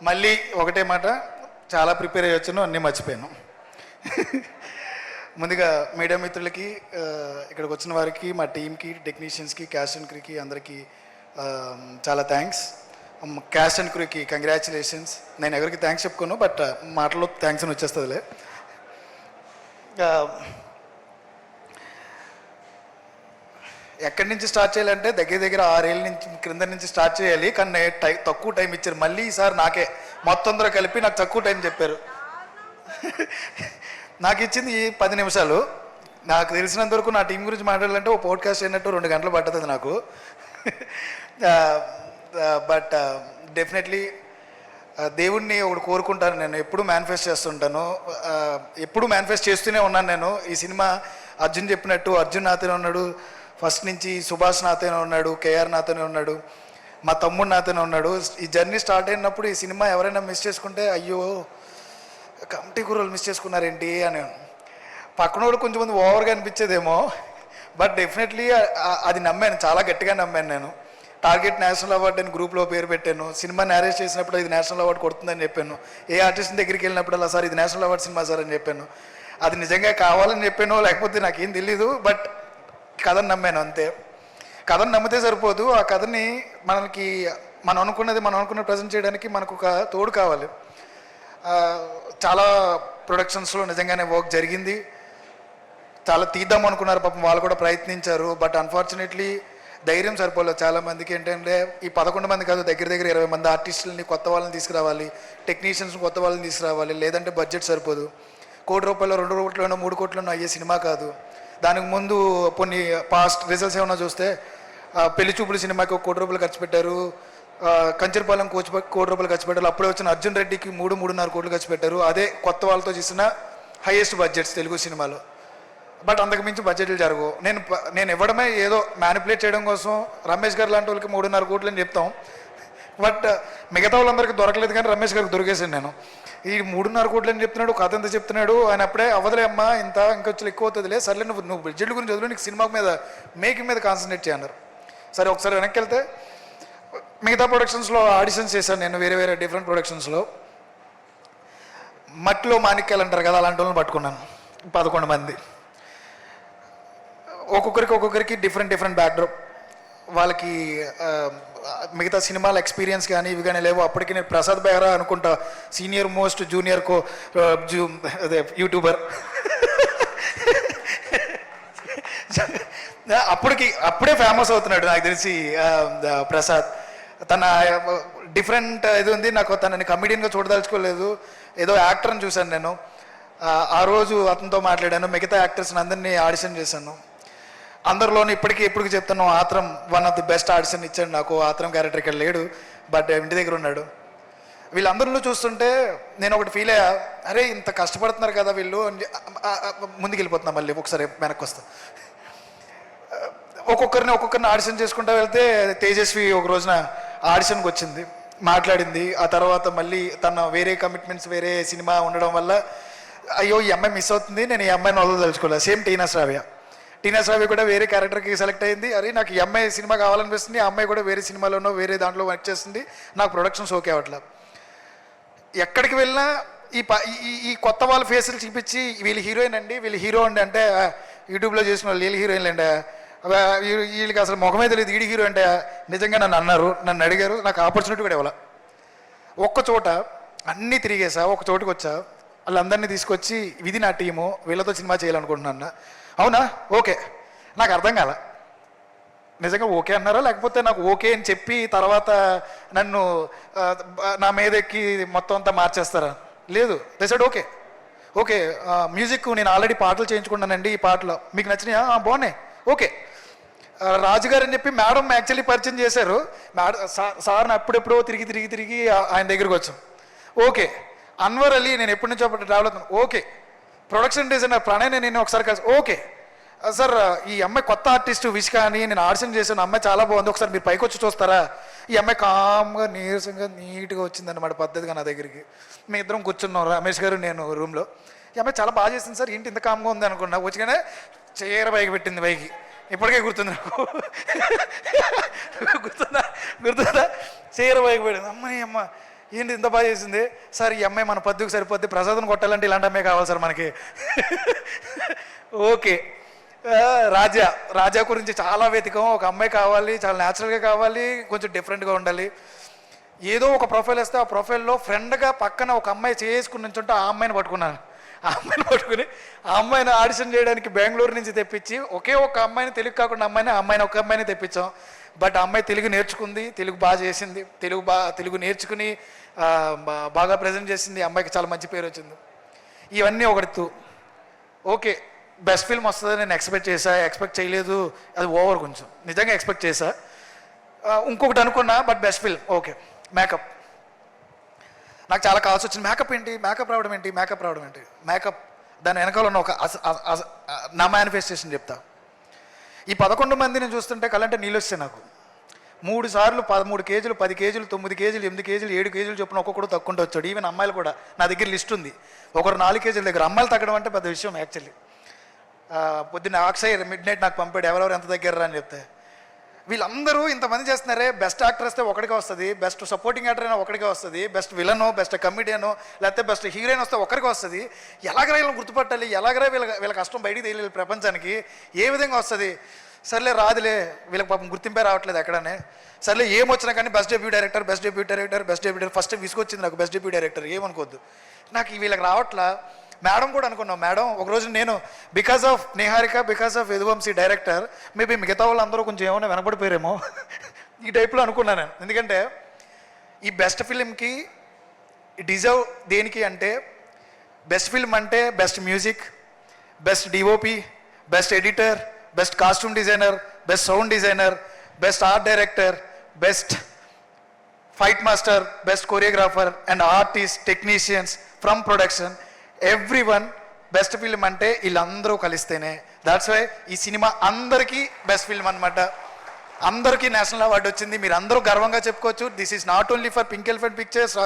మళ్ళీ ఒకటే మాట, చాలా ప్రిపేర్ అయ్యి వచ్చాను, అన్నీ మర్చిపోయాను. ముందుగా మీడియా మిత్రులకి, ఇక్కడికి వచ్చిన వారికి, మా టీంకి, టెక్నీషియన్స్కి, క్యాస్ట్ అండ్ క్రూకి అందరికీ చాలా థ్యాంక్స్. క్యాస్ట్ అండ్ క్రూకి కంగ్రాచులేషన్స్. నేను ఎవరికి థ్యాంక్స్ చెప్పుకోను, బట్ మాటలో థ్యాంక్స్ అని వచ్చేస్తుందిలే. ఎక్కడి నుంచి స్టార్ట్ చేయాలంటే దగ్గర దగ్గర 6 ఏళ్ళ నుంచి క్రింద నుంచి స్టార్ట్ చేయాలి, కానీ తక్కువ టైం ఇచ్చారు. మళ్ళీ ఈసారి నాకే మొత్తం అందరూ కలిపి నాకు తక్కువ టైం చెప్పారు. నాకు ఇచ్చింది 10 నిమిషాలు. నాకు తెలిసినంత వరకు నా టీం గురించి మాట్లాడాలంటే ఓ పోడ్కాస్ట్ అయినట్టు 2 గంటలు పడుతుంది నాకు. బట్ డెఫినెట్లీ దేవుణ్ణి ఒకటి కోరుకుంటాను. నేను ఎప్పుడు మేనిఫెస్ట్ చేస్తుంటాను, ఎప్పుడు మేనిఫెస్ట్ చేస్తూనే ఉన్నాను. నేను ఈ సినిమా అర్జున్ చెప్పినట్టు అర్జున్ నాతోనే ఉన్నాడు ఫస్ట్ నుంచి, సుభాష్ నాతోనే ఉన్నాడు, కేఆర్ నాతోనే ఉన్నాడు, మా తమ్ముడు నాతోనే ఉన్నాడు. ఈ జర్నీ స్టార్ట్ అయినప్పుడు ఈ సినిమా ఎవరైనా మిస్ చేసుకుంటే అయ్యో కమిటీ కూరలు మిస్ చేసుకున్నారేంటి అని పక్కన కూడా కొంచెంమంది ఓవర్గా అనిపించేదేమో. బట్ డెఫినెట్లీ అది నమ్మాను, చాలా గట్టిగా నమ్మాను. నేను టార్గెట్ నేషనల్ అవార్డు అని గ్రూప్లో పేరు పెట్టాను. సినిమా నేరేట్ చేసినప్పుడు ఇది నేషనల్ అవార్డు కొడుతుందని చెప్పాను. ఏ ఆర్టిస్ట్ దగ్గరికి వెళ్ళినప్పుడు అలా సార్ ఇది నేషనల్ అవార్డు సినిమా సార్ అని చెప్పాను. అది నిజంగా కావాలని చెప్పాను, లేకపోతే నాకేం తెలీదు. బట్ కథను నమ్మాను అంతే. కథను నమ్మితే సరిపోదు, ఆ కథని మనం అనుకున్న ప్రజెంట్ చేయడానికి మనకు ఒక తోడు కావాలి. చాలా ప్రొడక్షన్స్లో నిజంగానే వర్క్ జరిగింది, చాలా తీద్దాం అనుకున్నారు, పాపం వాళ్ళు కూడా ప్రయత్నించారు. బట్ అన్ఫార్చునేట్లీ ధైర్యం సరిపోలేదు చాలామందికి. ఏంటంటే ఈ 11 మంది కాదు, దగ్గర దగ్గర 20 మంది ఆర్టిస్టులని, కొత్త వాళ్ళని తీసుకురావాలి, టెక్నీషియన్స్ కొత్త వాళ్ళని తీసుకురావాలి, లేదంటే బడ్జెట్ సరిపోదు. ₹1 కోటి, 2 కోట్లను, 3 కోట్లను అయ్యే సినిమా కాదు. దానికి ముందు కొన్ని పాస్ట్ రిజల్ట్స్ ఏమన్నా చూస్తే పెళ్లి చూపులు సినిమాకి ₹1 కోటి ఖర్చు పెట్టారు, కంచర్పాలెం ₹1 కోటి ఖర్చు పెట్టారు. అప్పుడే వచ్చిన అర్జున్ రెడ్డికి 3.5 కోట్లు ఖర్చు పెట్టారు. అదే కొత్త వాళ్ళతో చేసిన హైయెస్ట్ బడ్జెట్స్ తెలుగు సినిమాలో. బట్ అంతకు మించి బడ్జెట్లు జరగవు. నేను ఇవ్వడమే ఏదో మ్యానిపులేట్ చేయడం కోసం. రమేష్ గారు లాంటి వాళ్ళకి 3.5 కోట్లు అని చెప్తాం, బట్ మిగతా వాళ్ళందరికీ దొరకలేదు. కానీ రమేష్ గారికి దొరికేసాను నేను. ఈ 3.5 కోట్లు అని చెప్తున్నాడు, కథ ఎంత చెప్తున్నాడు ఆయన. అప్పుడే అవ్వదులే అమ్మా, ఇంకొంచెం ఎక్కువ అవుతుందిలే, సర్లే నువ్వు బడ్జెట్ గురించి చదువు, నీకు సినిమా మీద మేకింగ్ మీద కాన్సన్ట్రేట్ చేయన్నారు. సరే ఒకసారి వెనక్కి వెళ్తే మిగతా ప్రొడక్షన్స్లో ఆడిషన్స్ చేశాను నేను, వేరే డిఫరెంట్ ప్రొడక్షన్స్లో. మట్టిలో మాణిక్యాలు అంటారు కదా, అలాంటి వాళ్ళని పట్టుకున్నాను 11 మంది. ఒక్కొక్కరికి డిఫరెంట్ బ్యాక్డ్రాప్. వాళ్ళకి మిగతా సినిమాల ఎక్స్పీరియన్స్ కానీ ఇవి కానీ లేవు. అప్పటికి నేను ప్రసాద్ బెహ్రా అనుకుంటా, సీనియర్ మోస్ట్ జూనియర్ అదే యూట్యూబర్. అప్పుడే ఫేమస్ అవుతున్నాడు నాకు తెలిసి ప్రసాద్. తన డిఫరెంట్ ఇది ఉంది. నాకు తనని కమెడియన్గా చూడదలుచుకోలేదు, ఏదో యాక్టర్ని చూశాను నేను. ఆ రోజు అతనితో మాట్లాడాను. మిగతా యాక్టర్స్ని అందరినీ ఆడిషన్ చేశాను. అందరిలోనూ ఎప్పటికీ చెప్తాను, Athram one of the best audition ఇచ్చాడు నాకు. ఆత్రం క్యారెక్టర్ ఇక్కడ లేడు, బట్ ఇంటి దగ్గర ఉన్నాడు. వీళ్ళందరిలో చూస్తుంటే నేను ఒకటి ఫీల్ అయ్యా, అరే ఇంత కష్టపడుతున్నారు కదా వీళ్ళు. ముందుకు వెళ్ళిపోతున్నా, మళ్ళీ ఒకసారి వెనక్కి వస్తా. ఒక్కొక్కరిని ఆడిషన్ చేసుకుంటూ వెళ్తే తేజస్వి ఒక రోజున ఆడిషన్కి వచ్చింది, మాట్లాడింది. ఆ తర్వాత మళ్ళీ తన వేరే కమిట్మెంట్స్, వేరే సినిమా ఉండడం వల్ల అయ్యో ఈ అమ్మాయి మిస్ అవుతుంది, నేను ఈ అమ్మాయిని వదలదలుచుకోలేదు. సేమ్ టీనా శ్రావ్య కూడా వేరే క్యారెక్టర్కి సెలెక్ట్ అయింది. అరే నాకు ఈ అమ్మాయి సినిమా కావాలనిపిస్తుంది, ఆ అమ్మాయి కూడా వేరే సినిమాలోనో వేరే దాంట్లో వర్క్ చేస్తుంది, నాకు ప్రొడక్షన్స్ ఓకే అవ్వట్లా. ఎక్కడికి వెళ్ళినా ఈ కొత్త వాళ్ళ ఫేసులు చూపించి వీళ్ళు హీరోయిన్ అండి, వీళ్ళు హీరో అండి అంటే, యూట్యూబ్లో చేసిన వాళ్ళు వీళ్ళు హీరోయిన్లు అంటే, వీళ్ళకి అసలు ముఖమే తెలియదు, ఈడి హీరో అంటే. నిజంగా నన్ను అడిగారు, నాకు ఆపర్చునిటీ కూడా ఇవ్వాల. ఒక్క చోట అన్నీ తిరిగేసా, ఒక చోటుకి వచ్చా, వాళ్ళందరినీ తీసుకొచ్చి ఇది నా టీము, వీళ్ళతో సినిమా చేయాలనుకుంటున్నా. అవునా, ఓకే. నాకు అర్థం కాల, నిజంగా ఓకే అన్నారా లేకపోతే నాకు ఓకే అని చెప్పి తర్వాత నన్ను నా మీద ఎక్కి మొత్తం అంతా మార్చేస్తారా? లేదు, డిసైడ్ ఓకే. మ్యూజిక్ నేను ఆల్రెడీ పాటలు చేయించుకున్నానండి, ఈ పాటలు మీకు నచ్చినాయా? బాగున్నాయి, ఓకే. రాజుగారు అని చెప్పి మేడం యాక్చువల్లీ పరిచయం చేశారు. సార్ని అప్పుడెప్పుడో తిరిగి ఆయన దగ్గరికి వచ్చాం. ఓకే. అన్వర్ అలీ నేను ఎప్పటి నుంచో ట్రావెల్ అవుతాను, ఓకే. ప్రొడక్షన్ డిజైనర్ ప్రణయ్ నేను ఒకసారి కలిసి, ఓకే సార్ ఈ అమ్మాయి కొత్త ఆర్టిస్టు విష్క అని నేను ఆడిషన్ చేశాను, అమ్మాయి చాలా బాగుంది, ఒకసారి మీరు పైకి వచ్చి చూస్తారా? ఈ అమ్మాయి కామ్గా నీరసంగా నీట్గా వచ్చిందన్నమాట పద్ధతిగా నా దగ్గరికి. మీ ఇద్దరం కూర్చున్నాం, రమేష్ గారు నేను రూమ్లో. ఈ అమ్మాయి చాలా బాగా చేసింది సార్, ఏంటి ఇంత కామ్గా ఉంది అనుకున్నా. వచ్చిగానే చీర పైకి పెట్టింది, పైకి ఇప్పటికే గుర్తుంది నాకు. గుర్తుందా చీర పైకి పెట్టింది. అమ్మాయి ఏంటి ఇంత బాగా చేసింది సార్, ఈ అమ్మాయి మన పద్దుకు సరిపోద్ది, ప్రసాదం కొట్టాలంటే ఇలాంటి అమ్మాయి కావాలి సార్ మనకి. ఓకే. రాజా రాజా గురించి చాలా వెతికాం. ఒక అమ్మాయి కావాలి, చాలా న్యాచురల్గా కావాలి, కొంచెం డిఫరెంట్గా ఉండాలి. ఏదో ఒక ప్రొఫైల్ వస్తే ఆ ప్రొఫైల్లో ఫ్రెండ్గా పక్కన ఒక అమ్మాయి చేసుకుని నుంచుంటే ఆ అమ్మాయిని పట్టుకున్నాను. ఆ అమ్మాయిని పట్టుకుని ఆ అమ్మాయిని ఆడిషన్ చేయడానికి బెంగళూరు నుంచి తెప్పించి, ఒకే ఒక అమ్మాయిని, తెలుగు కాకుండా అమ్మాయిని ఒక అమ్మాయిని తెప్పించాం. బట్ ఆ అమ్మాయి తెలుగు నేర్చుకుంది, తెలుగు బాగా చేసింది, తెలుగు నేర్చుకుని బాగా ప్రజెంట్ చేసింది. అమ్మాయికి చాలా మంచి పేరు వచ్చింది. ఇవన్నీ ఒకటి. ఓకే, బెస్ట్ ఫిల్మ్ వస్తుందని నేను ఎక్స్పెక్ట్ చేయలేదు, అది ఓవర్, కొంచెం నిజంగా ఎక్స్పెక్ట్ చేశా. ఇంకొకటి అనుకున్నా, but best film. Okay, makeup నాకు చాలా కావాల్సి వచ్చింది. మేకప్ రావడం ఏంటి, దాని వెనకాల ఉన్న ఒక నా మేనిఫెస్టేషన్ చెప్తా. ఈ 11 మందిని చూస్తుంటే కళ్ళంటే నీళ్ళు వస్తాయి నాకు. 3 సార్లు 13 కేజీలు, 10 కేజీలు, 9 కేజీలు, 8 కేజీలు, 7 కేజీలు చొప్పున ఒక్కొక్కడు తక్కువ వచ్చాడు. ఈవెన్ అమ్మాయిలు కూడా నా దగ్గర లిస్ట్ ఉంది. ఒకరు 4 కేజీల దగ్గర. అమ్మాయిలు తగ్గడం అంటే పెద్ద విషయం యాక్చువల్లీ. పొద్దున్న అక్షయ్ మిడ్ నైట్ నాకు పంపాడు, ఎవరెవరు ఎంత దగ్గర అని చెప్తే. వీళ్ళందరూ ఇంతమంది చేస్తున్నారే, బెస్ట్ యాక్టర్ వస్తే ఒకటిగా వస్తుంది, బెస్ట్ సపోర్టింగ్ యాక్టర్ అయినా ఒకటిగా వస్తుంది, బెస్ట్ విలనో, బెస్ట్ కమెడియనో, లేకపోతే బెస్ట్ హీరోయిన్ వస్తే ఒకరికి వస్తుంది. ఎలాగరా వీళ్ళని గుర్తుపట్టాలి, ఎలాగరా వీళ్ళ కష్టం బయటికి తెలియదు ప్రపంచానికి, ఏ విధంగా వస్తుంది? సర్లే రాదులే, వీళ్ళకి పాపం గుర్తింపే రావట్లేదు ఎక్కడనే. సర్లే ఏమొచ్చినా కానీ బెస్ట్ డెబ్యూ డైరెక్టర్ ఫస్ట్ విసుకొచ్చింది నాకు. బెస్ట్ డెబ్యూ డైరెక్టర్ ఏమనుకోవద్దు, నాకు వీళ్ళకి రావట్లా. మేడం కూడా అనుకున్నాం. మేడం ఒకరోజు నేను because of Niharika, because of Yaduvanshi director, maybe మిగతా వాళ్ళందరూ కొంచెం ఏమైనా వెనపడిపోయారేమో ఈ టైప్లో అనుకున్నాను నేను. ఎందుకంటే ఈ బెస్ట్ ఫిల్మ్కి డిజర్వ్ దేనికి అంటే, బెస్ట్ ఫిల్మ్ అంటే best music, best DOP, best editor, best costume designer, best sound designer, best art director, best fight master, best choreographer and artist, technicians from production, everyone. Best film అంటే వీళ్ళందరూ కలిస్తేనే. That's why ఈ cinema అందరికీ best film అనమాట. అందరికీ national award వచ్చింది. మీరు అందరూ గర్వంగా చెప్పుకోవచ్చు. This is not only for Pink Elephant Pictures,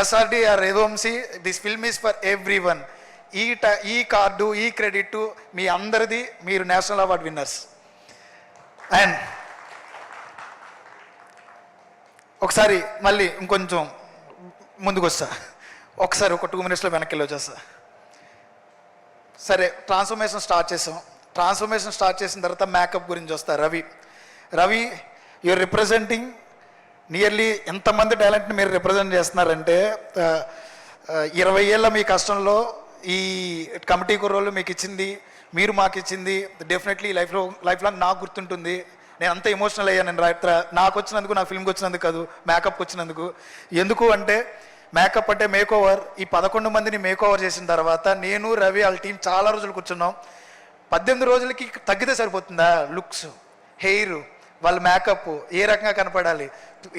SRD or Yaduvamshi. This film is for everyone. ఈ కార్డు, ఈ క్రెడిట్ మీ అందరిది. మీరు నేషనల్ అవార్డు విన్నర్స్. అండ్ ఒకసారి మళ్ళీ ఇంకొంచెం ముందుకు వస్తా, ఒకసారి ఒక 2 మినిట్స్లో వెనక్కి వెళ్ళి వచ్చేస్తా. సరే, ట్రాన్స్ఫర్మేషన్ స్టార్ట్ చేసిన తర్వాత మేకప్ గురించి వస్తా. రవి యూఆర్ రిప్రజెంటింగ్ నియర్లీ ఎంతమంది టాలెంట్ని మీరు రిప్రజెంట్ చేస్తున్నారంటే, 20 ఏళ్ళ మీ కష్టంలో ఈ కమిటీ కుర్రోళ్ళు మీకు ఇచ్చింది, మీరు మాకు ఇచ్చింది డెఫినెట్లీ లైఫ్ లాంగ్ నాకు గుర్తుంటుంది. నేను అంత ఎమోషనల్ అయ్యాను నేను నాకు వచ్చినందుకు, నా ఫిల్మ్కి వచ్చినందుకు కాదు, మేకప్కి వచ్చినందుకు. ఎందుకు అంటే మేకప్ అంటే మేక్ ఓవర్. ఈ 11 మందిని మేక్ ఓవర్ చేసిన తర్వాత నేను, రవి, వాళ్ళ టీం చాలా రోజులు కూర్చున్నాం. 18 రోజులకి తగ్గితే సరిపోతుందా? లుక్స్, హెయిర్, వాళ్ళ మేకప్ ఏ రకంగా కనపడాలి,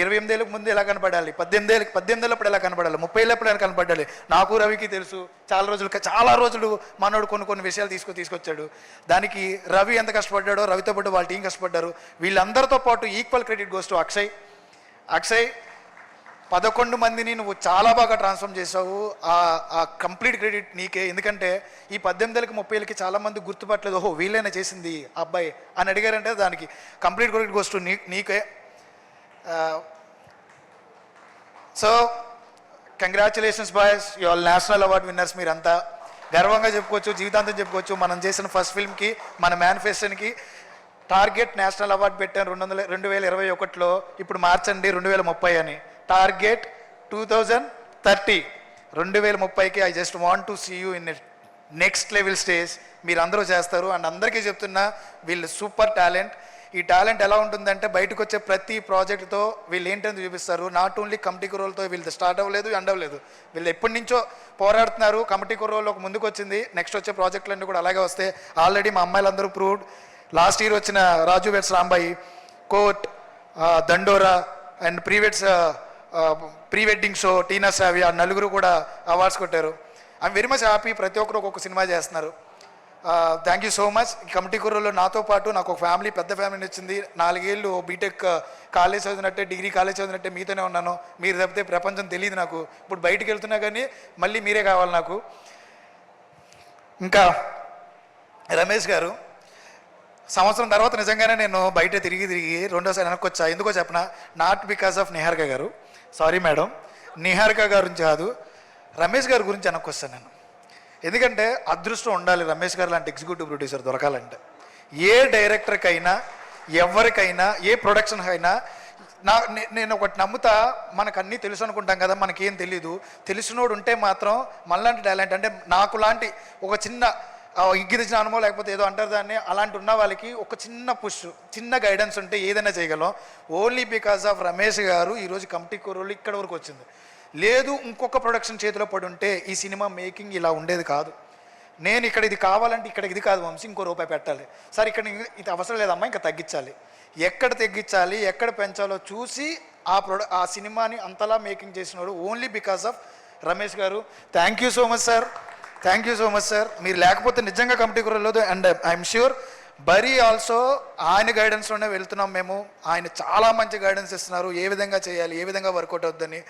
28 ఏళ్ళకి ముందు ఎలా కనపడాలి, 18 ఏళ్ళప్పుడు ఎలా కనపడాలి, 30 ఏళ్ళప్పుడు ఎలా కనపడాలి, నాకు రవికి తెలుసు. చాలా రోజులు మనోడు కొన్ని విషయాలు తీసుకొచ్చాడు. దానికి రవి ఎంత కష్టపడ్డాడో, రవితో పాటు వాళ్ళ టీం కష్టపడ్డారు. వీళ్ళందరితో పాటు equal credit goes to Akshay. 11 మందిని నువ్వు చాలా బాగా ట్రాన్స్ఫార్మ్ చేసావు. ఆ కంప్లీట్ క్రెడిట్ నీకే. ఎందుకంటే ఈ 18 ఏళ్ళకి 30 ఏళ్ళకి చాలామంది గుర్తుపట్టలేదు, ఓహో వీళ్ళైనా చేసింది అబ్బాయి అని అడిగారంటే దానికి కంప్లీట్ క్రెడిట్ గోస్ టు నీకే. So congratulations boys, you all national award winners. మీరంతా గర్వంగా చెప్పుకోవచ్చు, జీవితాంతం చెప్పుకోవచ్చు. మనం చేసిన ఫస్ట్ ఫిల్మ్కి, మన మేనిఫెస్టోకి టార్గెట్ నేషనల్ అవార్డు పెట్టాను 2021లో. ఇప్పుడు మార్చండి 2030 అని. టార్గెట్ 2030. 2030కి I just want to see you in next level stage. మీరు అందరూ చేస్తారు. అండ్ అందరికీ చెప్తున్నా, వీళ్ళు సూపర్ టాలెంట్. ఈ టాలెంట్ ఎలా ఉంటుందంటే, బయటకు వచ్చే ప్రతి ప్రాజెక్ట్తో వీళ్ళు ఏంటని చూపిస్తారు. నాట్ ఓన్లీ కమిటీ కుర్రోలతో వీళ్ళు స్టార్ట్ అవ్వలేదు, ఎండ్ అవ్వలేదు. వీళ్ళు ఎప్పటి నుంచో పోరాడుతున్నారు. కమిటీ కుర్రోలు ఒక ముందుకు వచ్చింది, నెక్స్ట్ వచ్చే ప్రాజెక్టులన్నీ కూడా అలాగే వస్తాయి. ఆల్రెడీ మా అమ్మాయిలందరూ ప్రూవ్డ్. లాస్ట్ ఇయర్ వచ్చిన రాజు వెట్స్ రాంబాయి, కోర్ట్, దండోరా అండ్ ప్రీ వెడ్డింగ్ షో, టీనా సావి, ఆ నలుగురు కూడా అవార్డ్స్ కొట్టారు. I'm very much happy. ప్రతి ఒక్కరు ఒక్కొక్క సినిమా చేస్తున్నారు. Thank you so much. ఈ కమిటీ కుర్రోళ్ళు నాతో పాటు నాకు ఒక ఫ్యామిలీ, పెద్ద ఫ్యామిలీని వచ్చింది. 4 ఏళ్ళు బీటెక్ కాలేజ్ చదివినట్టే, డిగ్రీ కాలేజ్ చదివినట్టే మీతోనే ఉన్నాను. మీరు తప్పితే ప్రపంచం తెలియదు నాకు. ఇప్పుడు బయటికి వెళ్తున్నా కానీ మళ్ళీ మీరే కావాలి నాకు. ఇంకా రమేష్ గారు, సంవత్సరం తర్వాత నిజంగానే నేను బయట తిరిగి రెండోసారి వెనక్కి వచ్చా. ఎందుకో చెప్పనా, నాట్ బికాస్ ఆఫ్ నిహారిక గారు, సారీ మేడం, నిహారిక గారి గురించి కాదు, రమేష్ గారి గురించి వస్తాను నేను. ఎందుకంటే అదృష్టం ఉండాలి రమేష్ గారు లాంటి ఎగ్జిక్యూటివ్ ప్రొడ్యూసర్ దొరకాలంటే. ఏ డైరెక్టర్కైనా, ఎవరికైనా, ఏ ప్రొడక్షన్కి అయినా నేను ఒకటి నమ్ముతా, మనకు అన్నీ తెలుసు అనుకుంటాం కదా, మనకేం తెలీదు. తెలిసినోడు ఉంటే మాత్రం మనలాంటి టాలెంట్, అంటే నాకు లాంటి ఒక చిన్న ఇగ్గిది జ్ఞానమో లేకపోతే ఏదో అంటారు దాన్ని, అలాంటి ఉన్న వాళ్ళకి ఒక చిన్న పుష్, చిన్న గైడెన్స్ ఉంటే ఏదైనా చేయగలం. ఓన్లీ బికాస్ ఆఫ్ రమేష్ గారు ఈరోజు కమిటీ కుర్రోళ్ళు ఇక్కడ వరకు వచ్చింది. లేదు ఇంకొక ప్రొడక్షన్ చేతిలో పడి ఉంటే ఈ సినిమా మేకింగ్ ఇలా ఉండేది కాదు. నేను ఇక్కడ ఇది కావాలంటే ఇక్కడ ఇది కాదు వంశీ, ఇంకో రూపాయి పెట్టాలి సార్, ఇక్కడ ఇది అవసరం లేదమ్మా, ఇంకా తగ్గించాలి, ఎక్కడ తగ్గించాలి ఎక్కడ పెంచాలో చూసి ఆ సినిమాని అంతలా మేకింగ్ చేసినాడు ఓన్లీ బికాస్ ఆఫ్ రమేష్ గారు. Thank you so much sir, thank you so much sir. మీరు లేకపోతే నిజంగా కమిటీ కుర్రలేదు. అండ్ ఐఎమ్ ష్యూర్ బరీ ఆల్సో ఆయన గైడెన్స్లోనే వెళ్తున్నాం మేము. ఆయన చాలా మంచి గైడెన్స్ ఇస్తున్నారు, ఏ విధంగా చేయాలి, ఏ విధంగా వర్కౌట్ అవుతుందని.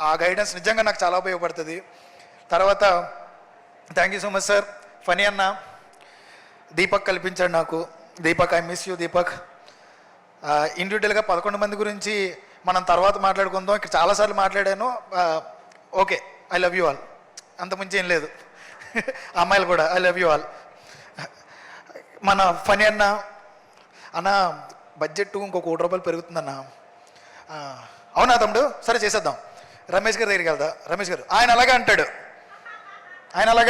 ఆ గైడెన్స్ నిజంగా నాకు చాలా ఉపయోగపడుతుంది. తర్వాత thank you so much sir. Phani అన్న, దీపక్ కల్పించాడు నాకు. Deepak, I miss you Deepak. ఇండివిజువల్గా 11 మంది గురించి మనం తర్వాత మాట్లాడుకుందాం. ఇక్కడ చాలాసార్లు మాట్లాడాను. Okay, I love you all, అంతకుమించి ఏం లేదు. అమ్మాయిలు కూడా ఐ లవ్ యూ ఆల్. మన ఫనీ అన్న బడ్జెట్ ఇంకో ₹1 పెరుగుతుందన్న. అవునా తమ్ముడు, సరే చేసేద్దాం. రమేష్ గారి దగ్గరికి వెళ్దా. రమేష్ గారు ఆయన అలాగే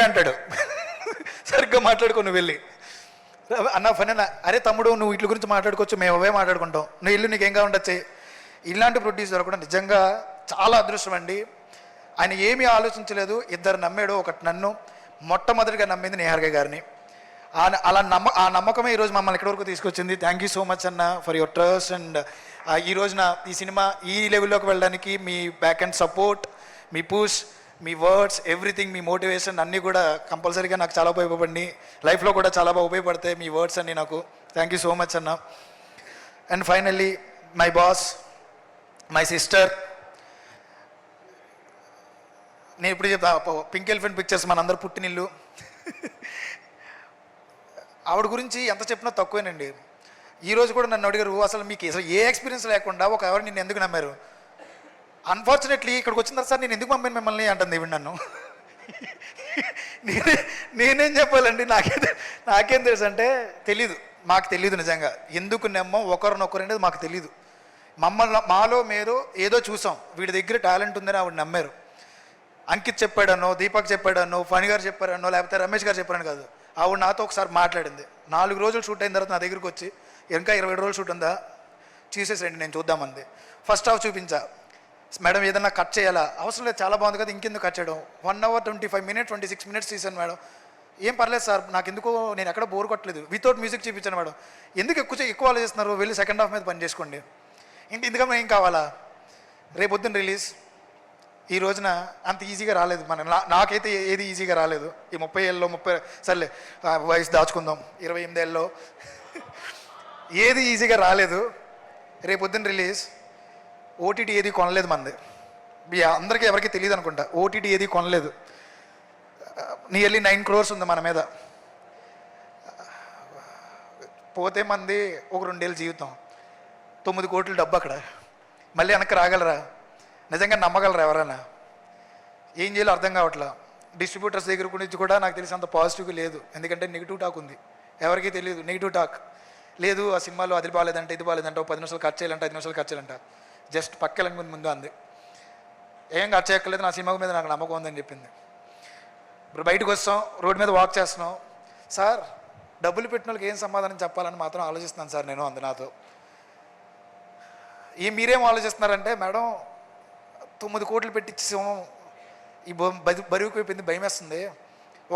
అంటాడు సరిగ్గా మాట్లాడుకో నువ్వు వెళ్ళి. అన్న ఫనీ అన్న, అరే తమ్ముడు నువ్వు వీటి గురించి మాట్లాడుకోవచ్చు, మేము అవే మాట్లాడుకుంటాం, నువ్వు ఇల్లు నీకేం కావాలంటే. ఇలాంటి ప్రొడ్యూసర్ కూడా నిజంగా చాలా అదృష్టం అండి. ఆయన ఏమీ ఆలోచించలేదు, ఇద్దరు నమ్మాడు. ఒకటి నన్ను, మొట్టమొదటిగా నమ్మింది నిహారిక గారిని. ఆ నమ్మకమే ఈరోజు మమ్మల్ని ఇక్కడి వరకు తీసుకొచ్చింది. థ్యాంక్ యూ సో మచ్ అన్న ఫర్ యువర్ ట్రస్ట్. అండ్ ఈ రోజున ఈ సినిమా ఈ లెవెల్లోకి వెళ్ళడానికి మీ బ్యాక్ అండ్ సపోర్ట్, మీ పుష్, మీ వర్డ్స్, ఎవ్రీథింగ్, మీ మోటివేషన్ అన్నీ కూడా కంపల్సరీగా నాకు చాలా ఉపయోగపడి లైఫ్లో కూడా చాలా బాగా ఉపయోగపడతాయి మీ వర్డ్స్ అన్నీ నాకు. థ్యాంక్ యూ సో మచ్ అన్న. And finally my boss, my sister. నేను ఇప్పుడు చెప్తా, పింక్ ఎలిఫెంట్ పిక్చర్స్ మనందరూ పుట్టినిల్లు. ఆవిడ గురించి ఎంత చెప్పినా తక్కువేనండి. ఈరోజు కూడా నన్ను అడిగారు, అసలు మీకు అసలు ఏ ఎక్స్పీరియన్స్ లేకుండా ఒక ఎవరు నిన్ను ఎందుకు నమ్మారు. అన్ఫార్చునేట్లీ ఇక్కడికి వచ్చిన తర్వాత సార్ నేను ఎందుకు పంపాను మిమ్మల్ని అంటుంది ఇవి నన్ను. నేనేం చెప్పాలండి, నాకేం తెలుసు అంటే మాకు తెలీదు నిజంగా ఎందుకు నమ్మం ఒకరినొకరు అనేది మాకు తెలీదు. మాలో మీరు ఏదో చూసాం, వీడి దగ్గర టాలెంట్ ఉందని ఆవిడ నమ్మారు. అంకిత్ చెప్పాడనో, దీపక్ చెప్పాడనో, ఫణి గారు చెప్పారనో, లేకపోతే రమేష్ గారు చెప్పారని కాదు. ఆవిడ నాతో ఒకసారి మాట్లాడింది. 4 రోజులు షూట్ అయిన తర్వాత నా దగ్గరికి వచ్చి, ఇంకా 27 రోజులు షూట్ ఉందా, చూసేసండి నేను చూద్దామంది. ఫస్ట్ హాఫ్ చూపించా, మేడం ఏదన్నా కట్ చేయాలా, అవసరం లేదు చాలా బాగుంది కదా ఇంకెందుకు కట్ చేయడం, 1 hour 25 minutes 26 minutes తీసాను మేడం. ఏం పర్లేదు సార్, నాకు ఎందుకు నేను ఎక్కడ బోర్ కొట్టలేదు, వితౌట్ మ్యూజిక్ చూపించాను మేడం. ఎందుకు ఎక్కువ ఆలోచిస్తున్నారు, వెళ్ళి సెకండ్ హాఫ్ మీద పని చేసుకోండి. ఇందుకన్నా ఏం కావాలా, రేపొద్దున రిలీజ్. ఈ రోజున అంత ఈజీగా రాలేదు నాకైతే ఏది ఈజీగా రాలేదు. ఈ 30 ఏళ్ళలో సర్లే వయసు దాచుకుందాం, 28 ఏళ్ళలో ఏది ఈజీగా రాలేదు. రేపొద్దున రిలీజ్. ఓటీటీ ఏది కొనలేదు మంది, అందరికీ ఎవరికి తెలియదు అనుకుంటా. ఓటీటీ ఏది కొనలేదు. నియర్లీ 9 crores ఉంది మన మీద. పోతే మంది ఒక 2 ఏళ్ళ జీవితం, 9 కోట్ల డబ్బు అక్కడ. మళ్ళీ వెనక్కి రాగలరా, నిజంగా నమ్మగలరా ఎవరైనా? ఏం చేయాలో అర్థం కావట్లా. డిస్ట్రిబ్యూటర్స్ దగ్గర గురించి కూడా నాకు తెలిసి అంత పాజిటివ్గా లేదు, ఎందుకంటే నెగిటివ్ టాక్ ఉంది. ఎవరికీ తెలియదు నెగిటివ్ టాక్ లేదు. ఆ సినిమాలో అది బాగాలేదంటే ఇది బాగాలేదంటే 10 నిమిషాలు ఖర్చు చేయాలంటే 5 నిమిషాలు ఖర్చు చేయాలంట. జస్ట్ పక్కలంగా ముందు అంది, ఏం ఖర్చు చేయక్కర్లేదు, నా సినిమా మీద నాకు నమ్మకం ఉందని చెప్పింది. ఇప్పుడు బయటకు వస్తాం, రోడ్డు మీద వాక్ చేస్తున్నాం, సార్ డబ్బులు పెట్టిన వాళ్ళకి ఏం సమాధానం చెప్పాలని మాత్రం ఆలోచిస్తున్నాను సార్ నేను అంది నాతో. మీరేం ఆలోచిస్తున్నారంటే, మేడం 9 కోట్లు పెట్టించాము, ఈ బరువుకు అయిపోయింది, భయం వేస్తుంది,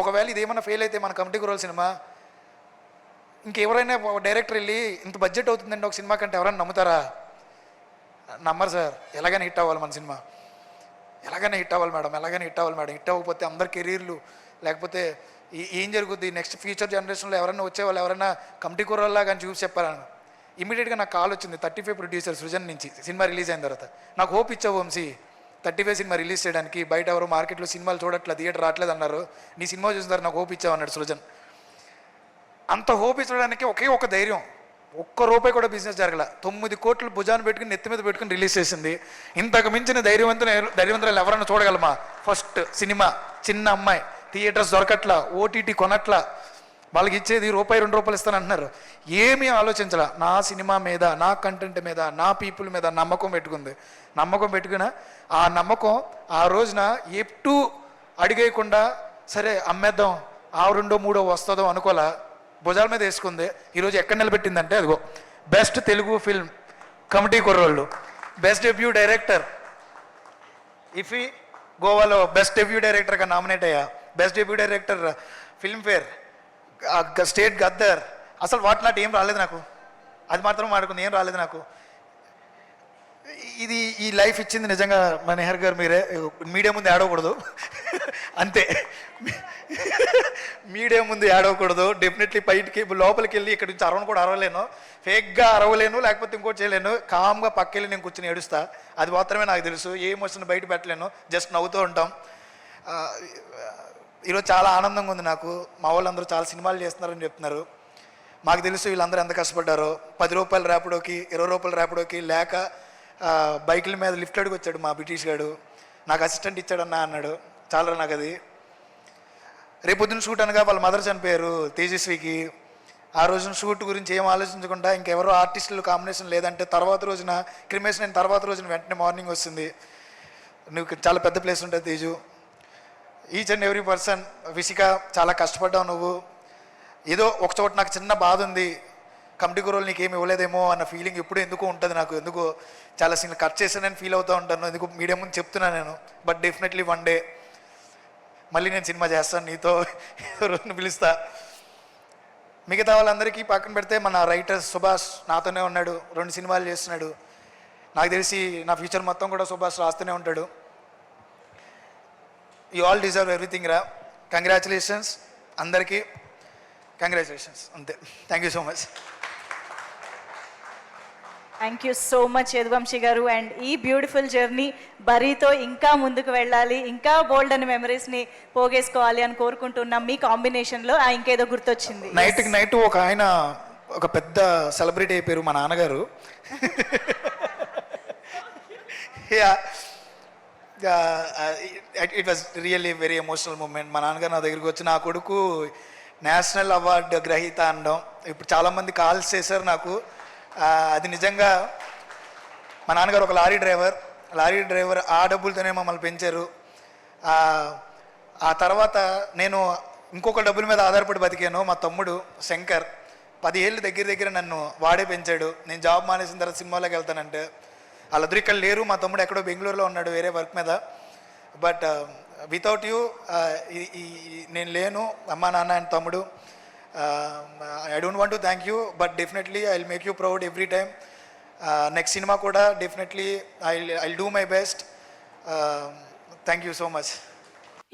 ఒకవేళ ఇదేమన్నా ఫెయిల్ అయితే మన కమిటీ కుర్రోళ్ళ సినిమా ఇంకెవరైనా డైరెక్టర్ వెళ్ళి ఇంత బడ్జెట్ అవుతుందండి ఒక సినిమా కంటే ఎవరైనా నమ్ముతారా? నమ్మరు సార్. ఎలాగైనా హిట్ అవ్వాలి మన సినిమా, ఎలాగైనా హిట్ అవ్వాలి మేడం, ఎలాగైనా హిట్ అవ్వాలి మేడం. హిట్ అవ్వకపోతే అందరి కెరీర్లు, లేకపోతే ఏం జరుగుద్ది నెక్స్ట్ ఫ్యూచర్ జనరేషన్లో ఎవరైనా వచ్చేవాళ్ళు ఎవరైనా కమిటీ కుర్రోళ్ళలా కానీ చూసి చెప్పారని. ఇమీడియట్గా నాకు కాల్ వచ్చింది 35 ప్రొడ్యూసర్ సృజన్ నుంచి. సినిమా రిలీజ్ అయిన తర్వాత నాకు హోప్ ఇచ్చావు వంశీ, 35 సినిమా రిలీజ్ చేయడానికి. బయట ఎవరు మార్కెట్లో సినిమాలు చూడట్లేదు, థియేటర్ రావట్లేదు అన్నారు, నీ సినిమా చూసిన నాకు హోప్ ఇచ్చావు అన్నాడు సృజన్. అంత హోప్ ఇచ్చడానికి ఒకే ఒక ధైర్యం, ఒక్క రూపాయి కూడా బిజినెస్ జరగల. 9 కోట్లు భుజాన్ని పెట్టుకుని నెత్తి మీద పెట్టుకుని రిలీజ్ చేసింది. ఇంతకు మించిన ధైర్యవంతులు ఎవరైనా చూడగలమా? ఫస్ట్ సినిమా, చిన్న అమ్మాయి, థియేటర్స్ దొరకట్లా, ఓటీటీ కొనట్లా, వాళ్ళకి ఇచ్చేది ₹2 ఇస్తానంటున్నారు. ఏమీ ఆలోచించాల. నా సినిమా మీద, నా కంటెంట్ మీద, నా పీపుల్ మీద నమ్మకం పెట్టుకున్న ఆ నమ్మకం ఆ రోజున ఎప్పుడు అడిగేయకుండా సరే అమ్మేద్దాం, 2-3 వస్తుందో అనుకోలే, భుజాల మీద వేసుకుంది. ఈరోజు ఎక్కడ నిలబెట్టిందంటే అదిగో బెస్ట్ తెలుగు ఫిల్మ్ కమిటీ కుర్రోళ్ళు, బెస్ట్ డెబ్యూ డైరెక్టర్ ఇఫీ గోవాలో బెస్ట్ డెబ్యూ డైరెక్టర్గా నామినేట్ అయ్యా, best debut director Filmfare, state Gaddar. అసలు వాటి నాటి ఏం రాలేదు నాకు, అది మాత్రం ఆడుకుంది, ఏం రాలేదు నాకు. ఇది ఈ లైఫ్ ఇచ్చింది నిజంగా మా నెహర్ గారు మీరే. మీడియా ముందు ఏడవకూడదు అంతే, మీడియా ముందు ఏడవకూడదు. డెఫినెట్లీ బయటికి లోపలికి వెళ్ళి ఇక్కడి నుంచి కూడా అరవలేను, ఫేక్గా అరవలేను, లేకపోతే ఇంకోటి చేయలేను. కామ్గా పక్కెళ్ళి నేను కూర్చొని ఏడుస్తా, అది మాత్రమే నాకు తెలుసు. ఏ ఎమోషన్ బయట పెట్టలేను, జస్ట్ నవ్వుతూ ఉంటాం. ఈరోజు చాలా ఆనందంగా ఉంది నాకు. మా వాళ్ళందరూ చాలా సినిమాలు చేస్తున్నారని చెప్తున్నారు. మాకు తెలుసు వీళ్ళందరూ ఎంత కష్టపడ్డారో. ₹10 ర్యాపిడోకి, ₹20 ర్యాపిడోకి లేక బైకుల మీద లిఫ్ట్ అడిగి వచ్చాడు మా బ్రిటిష్ గాడు, నాకు అసిస్టెంట్ ఇచ్చాడన్నా అన్నాడు. చాలా నాకు అది. రేపొద్దున షూట్ అనగా వాళ్ళ మదర్ చనిపోయారు తేజస్వికి. ఆ రోజున షూట్ గురించి ఏం ఆలోచించకుండా ఇంకెవరో ఆర్టిస్టులు కాంబినేషన్ లేదంటే తర్వాత రోజున క్రిమేషన్ అయిన తర్వాత రోజున వెంటనే మార్నింగ్ వస్తుంది. నువ్వు చాలా పెద్ద ప్లేస్ ఉంటుంది Teju. Each and every person, Visika చాలా కష్టపడ్డావు నువ్వు. ఏదో ఒక చోట నాకు చిన్న బాధ ఉంది, కమిటీ కుర్రోలు నీకేమి ఇవ్వలేదేమో అన్న ఫీలింగ్ ఎప్పుడు ఎందుకు ఉంటుంది నాకు. ఎందుకు చాలా సీన్లు కట్ చేశానని ఫీల్ అవుతూ ఉంటాను. ఎందుకు మీడియా ముందు చెప్తున్నాను నేను. బట్ డెఫినెట్లీ వన్ డే మళ్ళీ నేను సినిమా చేస్తాను, నీతో రోజును పిలుస్తా. మిగతా వాళ్ళందరికీ పక్కన పెడితే మన రైటర్ సుభాష్ నాతోనే ఉన్నాడు, 2 సినిమాలు చేస్తున్నాడు. నాకు తెలిసి నా ఫ్యూచర్ మొత్తం కూడా సుభాష్ రాస్తూనే ఉంటాడు. యూ ఆల్ డిజర్వ్ ఎవ్రీథింగ్ రా. కంగ్రాచులేషన్స్ అందరికీ, కంగ్రాచులేషన్స్ అంతే. Thank you so much. Thank you so much Yaduvanshi గారు. అండ్ ఈ బ్యూటిఫుల్ జర్నీ బరీతో ఇంకా ముందుకు వెళ్ళాలి, ఇంకా బోల్డ్ అని మెమరీస్ని పోగేసుకోవాలి అని కోరుకుంటున్నాం. మీ కాంబినేషన్లో ఇంకేదో గుర్తొచ్చింది. నైట్ ఒక ఆయన ఒక పెద్ద సెలబ్రిటీ అయిపోయారు, మా నాన్నగారు. It was really very emotional moment. మా నాన్నగారు నా దగ్గరికి వచ్చి, నా కొడుకు నేషనల్ అవార్డు గ్రహీత అనడం. ఇప్పుడు చాలామంది కాల్స్ చేశారు నాకు. అది నిజంగా మా నాన్నగారు ఒక లారీ డ్రైవర్, ఆ డబ్బులతోనే మమ్మల్ని పెంచారు. ఆ తర్వాత నేను ఇంకొక డబ్బుల మీద ఆధారపడి బతికాను. మా తమ్ముడు శంకర్ 10 ఏళ్ళు దగ్గర నన్ను వాడే పెంచాడు. నేను జాబ్ మానేసిన తర్వాత సినిమాలోకి వెళ్తానంటే వాళ్ళిద్దరు ఇక్కడ లేరు. మా తమ్ముడు ఎక్కడో బెంగళూరులో ఉన్నాడు వేరే వర్క్ మీద. బట్ వితౌట్ యూ నేను లేను. అమ్మ, నాన్న అండ్ తమ్ముడు, I don't want to thank you, but definitely I will make you proud every time. Next cinema కూడా definitely I do my best. Thank you so much.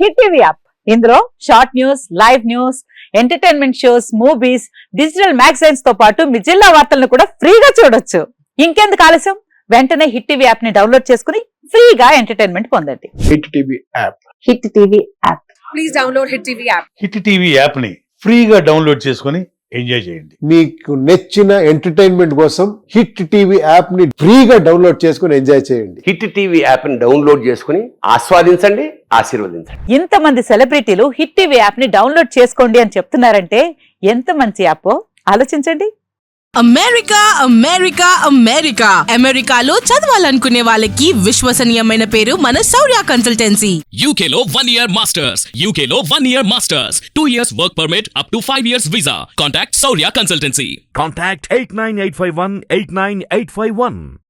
Hit TV app, ఇందులో short news, live news, entertainment shows, movies, digital magazines తో పాటు మీ జిల్లా వార్తలను కూడా ఫ్రీగా చూడొచ్చు. ఇంకెందుకు ఆలస్యం, వెంటనే హిట్ టీవీ యాప్ ని డౌన్లోడ్ చేసుకుని ఫ్రీగా ఎంటర్టైన్మెంట్ పొందండి. Hit TV app, hit TV app, please download hit TV app. Hit TV app ని ఫ్రీగా డౌన్లోడ్ చేసుకుని ఎంజాయ్ చేయండి. మీకు నచ్చిన ఎంటర్టైన్మెంట్ కోసం హిట్ టీవీ యాప్ ని ఫ్రీగా డౌన్లోడ్ చేసుకుని ఎంజాయ్ చేయండి. హిట్ టీవీ యాప్ ని డౌన్లోడ్ చేసుకుని ఆస్వాదించండి, ఆశీర్వదించండి. ఇంతమంది సెలబ్రిటీలు హిట్ టీవీ యాప్ ని డౌన్లోడ్ చేసుకోండి అని చెప్తున్నారంటే ఎంత మంచి యాప్ ఆలోచించండి. అమెరికా అమెరికాలో చదవాలనుకునే వాళ్ళకి విశ్వసనీయమైన పేరు మన శౌర్య కన్సల్టెన్సీ. UK లో 1 year masters, UK లో 1 year masters, 2 years work permit up to 5 years visa. Contact Saurya Consultancy. Contact 89851 89851.